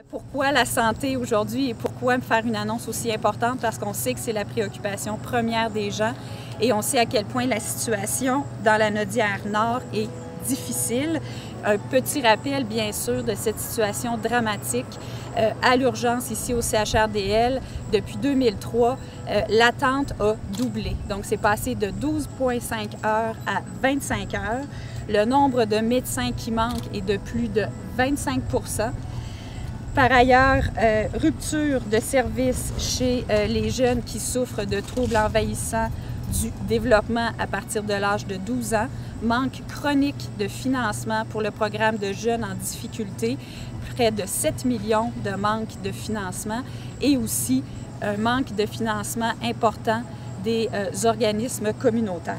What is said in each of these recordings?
Pourquoi la santé aujourd'hui et pourquoi faire une annonce aussi importante? Parce qu'on sait que c'est la préoccupation première des gens et on sait à quel point la situation dans la Naudière-Nord est difficile. Un petit rappel, bien sûr, de cette situation dramatique. À l'urgence ici au CHRDL, depuis 2003, l'attente a doublé. Donc, c'est passé de 12,5 heures à 25 heures. Le nombre de médecins qui manquent est de plus de 25 %. Par ailleurs, rupture de service chez les jeunes qui souffrent de troubles envahissants du développement à partir de l'âge de 12 ans, manque chronique de financement pour le programme de jeunes en difficulté, près de 7 millions de manque de financement et aussi un manque de financement important des organismes communautaires.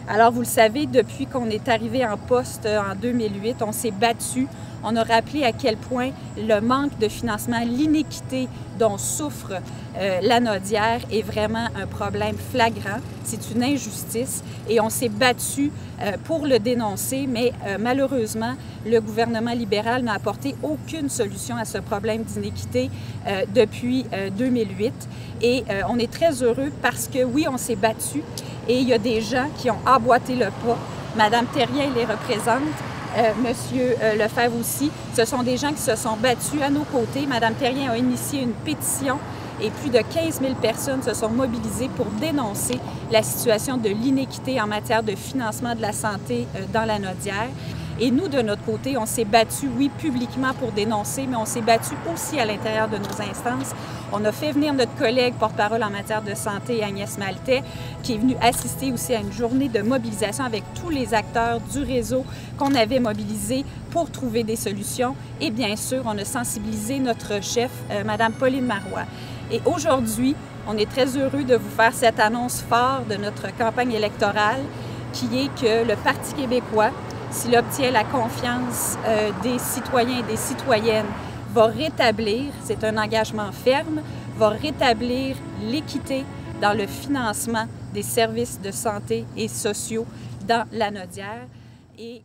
Alors, vous le savez, depuis qu'on est arrivé en poste en 2008, on s'est battu. On a rappelé à quel point le manque de financement, l'inéquité dont souffre la Naudière est vraiment un problème flagrant. C'est une injustice et on s'est battu pour le dénoncer, mais malheureusement, le gouvernement libéral n'a apporté aucune solution à ce problème d'inéquité depuis 2008. Et on est très heureux parce que oui, on s'est battu et il y a des gens qui ont emboîté le pas. Madame Thérien les représente. Monsieur Lefebvre aussi. Ce sont des gens qui se sont battus à nos côtés. Madame Thérien a initié une pétition et plus de 15 000 personnes se sont mobilisées pour dénoncer la situation de l'inéquité en matière de financement de la santé dans la Naudière. Et nous, de notre côté, on s'est battu, oui, publiquement pour dénoncer, mais on s'est battu aussi à l'intérieur de nos instances. On a fait venir notre collègue porte-parole en matière de santé, Agnès Maltais, qui est venue assister aussi à une journée de mobilisation avec tous les acteurs du réseau qu'on avait mobilisés pour trouver des solutions. Et bien sûr, on a sensibilisé notre chef, Mme Pauline Marois. Et aujourd'hui, on est très heureux de vous faire cette annonce forte de notre campagne électorale, qui est que le Parti québécois, s'il obtient la confiance des citoyens et des citoyennes, va rétablir, c'est un engagement ferme, va rétablir l'équité dans le financement des services de santé et sociaux dans la Naudière. Et,